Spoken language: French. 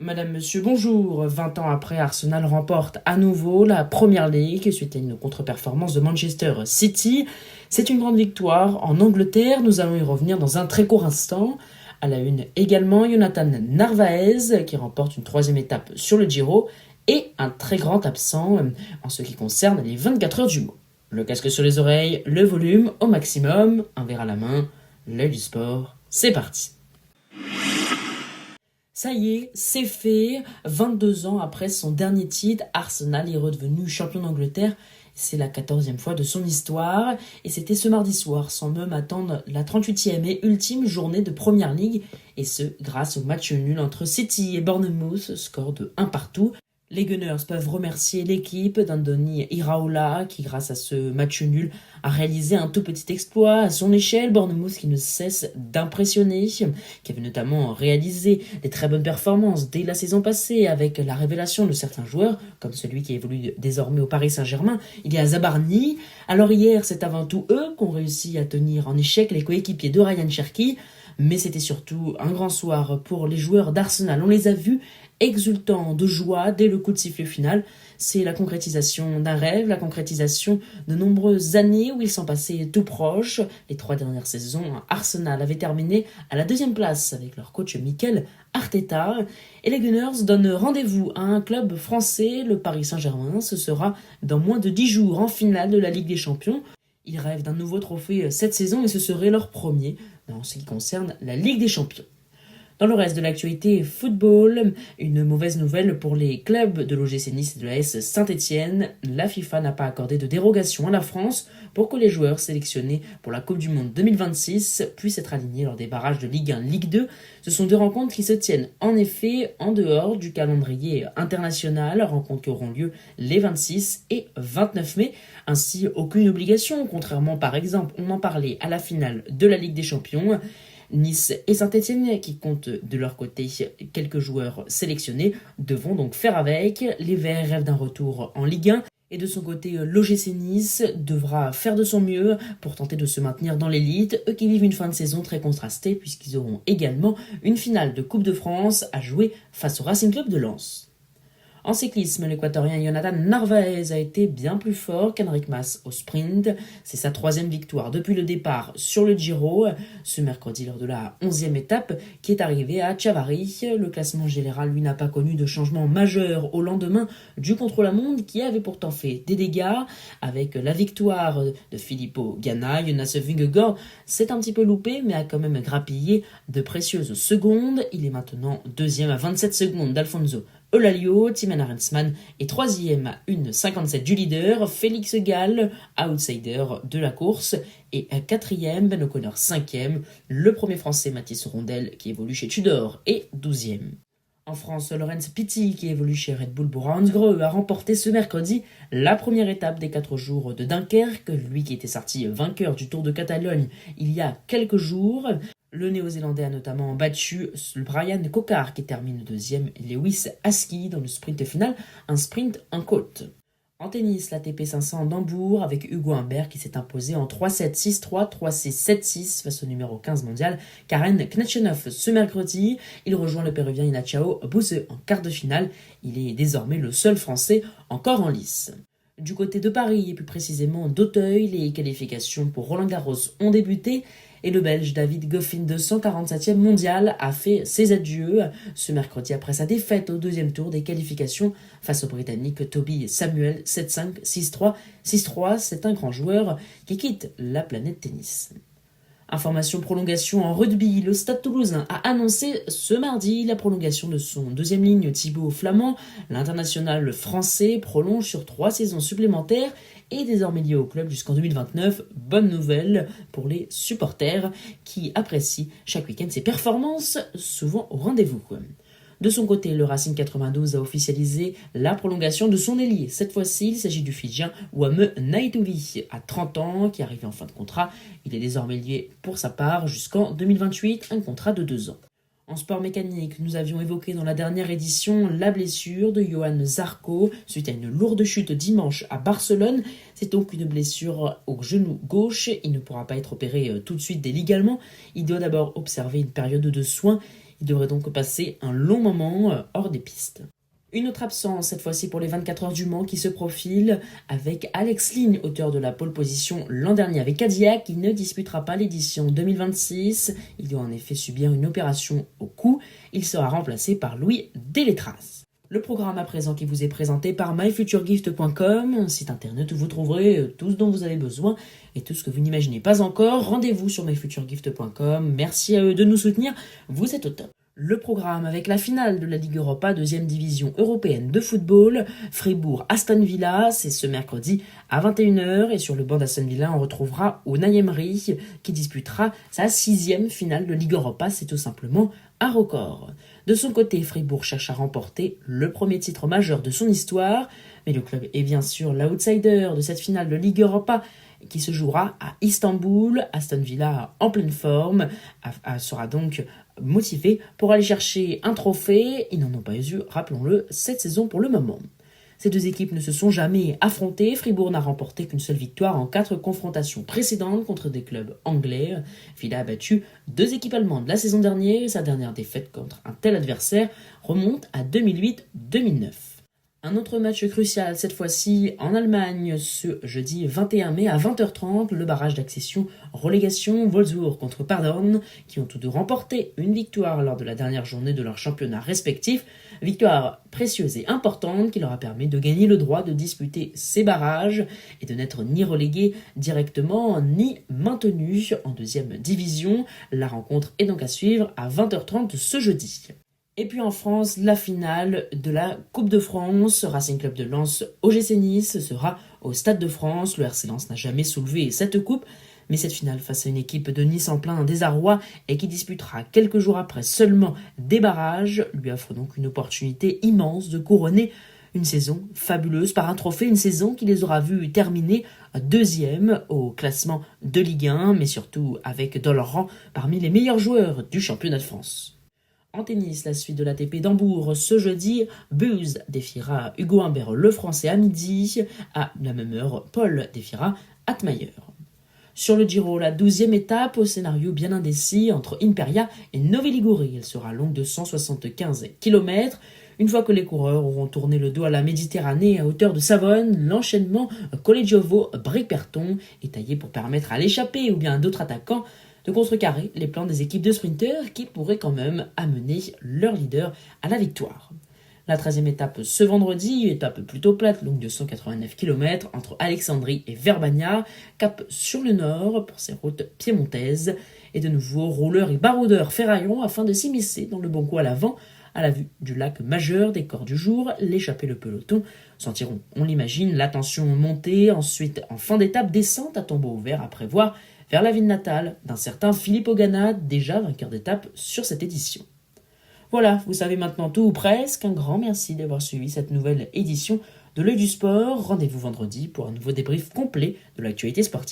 Madame, monsieur, bonjour. 20 ans après, Arsenal remporte à nouveau la Première Ligue suite à une contre-performance de Manchester City. C'est une grande victoire en Angleterre, nous allons y revenir dans un très court instant. À la une également, Jonathan Narvaez qui remporte une troisième étape sur le Giro et un très grand absent en ce qui concerne les 24 heures du Mans. Le casque sur les oreilles, le volume au maximum, un verre à la main, l'œil du sport, c'est parti. Ça y est, c'est fait. 22 ans après son dernier titre, Arsenal est redevenu champion d'Angleterre. C'est la 14e fois de son histoire. Et c'était ce mardi soir, sans même attendre la 38e et ultime journée de Première Ligue. Et ce, grâce au match nul entre City et Bournemouth, score de 1 partout. Les Gunners peuvent remercier l'équipe d'Andoni Iraola qui, grâce à ce match nul, a réalisé un tout petit exploit à son échelle. Bournemouth qui ne cesse d'impressionner, qui avait notamment réalisé des très bonnes performances dès la saison passée avec la révélation de certains joueurs, comme celui qui évolue désormais au Paris Saint-Germain. Il y a Zabarni. Alors hier, c'est avant tout eux qui ont réussi à tenir en échec les coéquipiers de Ryan Cherki. Mais c'était surtout un grand soir pour les joueurs d'Arsenal. On les a vus exultants de joie dès le coup de sifflet final. C'est la concrétisation d'un rêve, la concrétisation de nombreuses années où ils sont passés tout proches. Les 3 dernières saisons, Arsenal avait terminé à la 2e place avec leur coach Mikel Arteta. Et les Gunners donnent rendez-vous à un club français, le Paris Saint-Germain. Ce sera dans moins de 10 jours en finale de la Ligue des Champions. Ils rêvent d'un nouveau trophée cette saison et ce serait leur premier dans ce qui concerne la Ligue des Champions. Dans le reste de l'actualité football, une mauvaise nouvelle pour les clubs de l'OGC Nice et de l'AS Saint-Etienne. La FIFA n'a pas accordé de dérogation à la France pour que les joueurs sélectionnés pour la Coupe du Monde 2026 puissent être alignés lors des barrages de Ligue 1, Ligue 2. Ce sont 2 rencontres qui se tiennent en effet en dehors du calendrier international, rencontres qui auront lieu les 26 et 29 mai. Ainsi, aucune obligation, contrairement par exemple, on en parlait à la finale de la Ligue des Champions. Nice et Saint-Etienne, qui comptent de leur côté quelques joueurs sélectionnés, devront donc faire avec. Les Verts rêvent d'un retour en Ligue 1. Et de son côté, l'OGC Nice devra faire de son mieux pour tenter de se maintenir dans l'élite, eux qui vivent une fin de saison très contrastée puisqu'ils auront également une finale de Coupe de France à jouer face au Racing Club de Lens. En cyclisme, l'équatorien Jonathan Narvaez a été bien plus fort qu'Enric Mas au sprint. C'est sa 3e victoire depuis le départ sur le Giro, ce mercredi lors de la 11e étape qui est arrivée à Chavarri. Le classement général, lui, n'a pas connu de changement majeur au lendemain du contre-la-montre qui avait pourtant fait des dégâts. Avec la victoire de Filippo Ganna, Jonas Vingegaard s'est un petit peu loupé mais a quand même grappillé de précieuses secondes. Il est maintenant 2e à 27 secondes d'Alfonso Eulalio. Thymen Arensman est 3e à 1,57 du leader, Félix Gall, outsider de la course, et 4e, Ben O'Connor 5e, le premier français Mathis Rondel qui évolue chez Tudor est 12e. En France, Laurens Pitti, qui évolue chez Red Bull Bora-Hansgrohe, a remporté ce mercredi la première étape des 4 jours de Dunkerque, lui qui était sorti vainqueur du Tour de Catalogne il y a quelques jours. Le Néo-Zélandais a notamment battu Brian Cocard qui termine 2e et Lewis Aski dans le sprint final, un sprint en côte. En tennis, l'ATP 500 d'Hambourg avec Hugo Humbert qui s'est imposé en 3-7, 6-3, 3-6, 7-6 face au numéro 15 mondial Karen Khachanov ce mercredi. Il rejoint le péruvien Ignatius Buse en quart de finale. Il est désormais le seul français encore en lice. Du côté de Paris et plus précisément d'Auteuil, les qualifications pour Roland-Garros ont débuté. Et le Belge David Goffin, 247e mondial, a fait ses adieux ce mercredi après sa défaite au 2e tour des qualifications face au Britannique Toby Samuel, 7-5, 6-3, 6-3. C'est un grand joueur qui quitte la planète tennis. Information prolongation en rugby, le Stade Toulousain a annoncé ce mardi la prolongation de son 2e ligne Thibaut Flamand. L'international français prolonge sur 3 saisons supplémentaires et désormais lié au club jusqu'en 2029. Bonne nouvelle pour les supporters qui apprécient chaque week-end ses performances, souvent au rendez-vous. De son côté, le Racing 92 a officialisé la prolongation de son ailier. Cette fois-ci, il s'agit du Fidjien Wame Naitouli, à 30 ans, qui arrive en fin de contrat. Il est désormais lié pour sa part jusqu'en 2028, un contrat de 2 ans. En sport mécanique, nous avions évoqué dans la dernière édition la blessure de Johan Zarco suite à une lourde chute dimanche à Barcelone. C'est donc une blessure au genou gauche. Il ne pourra pas être opéré tout de suite dès légalement. Il doit d'abord observer une période de soins. Il devrait donc passer un long moment hors des pistes. Une autre absence, cette fois-ci pour les 24 heures du Mans, qui se profile avec Alex Ligne, auteur de la pole position l'an dernier avec Cadillac, qui ne disputera pas l'édition 2026. Il doit en effet subir une opération au cou. Il sera remplacé par Louis Delétraz. Le programme à présent qui vous est présenté par myfuturegift.com, un site internet où vous trouverez tout ce dont vous avez besoin et tout ce que vous n'imaginez pas encore. Rendez-vous sur myfuturegift.com. Merci à eux de nous soutenir. Vous êtes au top. Le programme avec la finale de la Ligue Europa, deuxième division européenne de football, Fribourg-Aston Villa, c'est ce mercredi à 21h. Et sur le banc d'Aston Villa, on retrouvera Unai Emery qui disputera sa 6e finale de Ligue Europa. C'est tout simplement un record. De son côté, Fribourg cherche à remporter le premier titre majeur de son histoire, mais le club est bien sûr l'outsider de cette finale de Ligue Europa qui se jouera à Istanbul. Aston Villa, en pleine forme, sera donc motivé pour aller chercher un trophée. Ils n'en ont pas eu, rappelons-le, cette saison pour le moment. Ces deux équipes ne se sont jamais affrontées. Fribourg n'a remporté qu'une seule victoire en 4 confrontations précédentes contre des clubs anglais. Villa a battu 2 équipes allemandes la saison dernière et sa dernière défaite contre un tel adversaire remonte à 2008-2009. Un autre match crucial, cette fois-ci en Allemagne, ce jeudi 21 mai à 20h30, le barrage d'accession relégation Wolfsburg contre Paderborn, qui ont tous deux remporté une victoire lors de la dernière journée de leur championnat respectif. Victoire précieuse et importante qui leur a permis de gagner le droit de disputer ces barrages et de n'être ni relégués directement ni maintenus en deuxième division. La rencontre est donc à suivre à 20h30 ce jeudi. Et puis en France, la finale de la Coupe de France, Racing Club de Lens OGC Nice sera au Stade de France. Le RC Lens n'a jamais soulevé cette coupe, mais cette finale face à une équipe de Nice en plein désarroi et qui disputera quelques jours après seulement des barrages lui offre donc une opportunité immense de couronner une saison fabuleuse par un trophée, une saison qui les aura vus terminer deuxième au classement de Ligue 1, mais surtout avec dans leur rang parmi les meilleurs joueurs du championnat de France. En tennis, la suite de l'ATP d'Hambourg ce jeudi, Buse défiera Hugo Humbert le français à midi. À la même heure, Paul défiera Altmaier. Sur le Giro, la 12e étape, au scénario bien indécis entre Imperia et Novi Ligure. Elle sera longue de 175 km. Une fois que les coureurs auront tourné le dos à la Méditerranée à hauteur de Savone, l'enchaînement Collegiovo-Bréperton est taillé pour permettre à l'échappée ou bien à d'autres attaquants de contrecarrer les plans des équipes de sprinteurs qui pourraient quand même amener leur leader à la victoire. La 13e étape ce vendredi, étape plutôt plate, longue de 189 km entre Alexandrie et Verbania, cap sur le nord pour ces routes piémontaises, et de nouveau rouleurs et baroudeurs ferraillons afin de s'immiscer dans le bon coup à l'avant, à la vue du lac majeur des corps du jour, l'échappée le peloton sentiront, on l'imagine, la tension monter, ensuite en fin d'étape descente à tombeau ouvert à prévoir vers la ville natale d'un certain Philippe Ogana, déjà vainqueur d'étape sur cette édition. Voilà, vous savez maintenant tout ou presque. Un grand merci d'avoir suivi cette nouvelle édition de l'Œil du Sport. Rendez-vous vendredi pour un nouveau débrief complet de l'actualité sportive.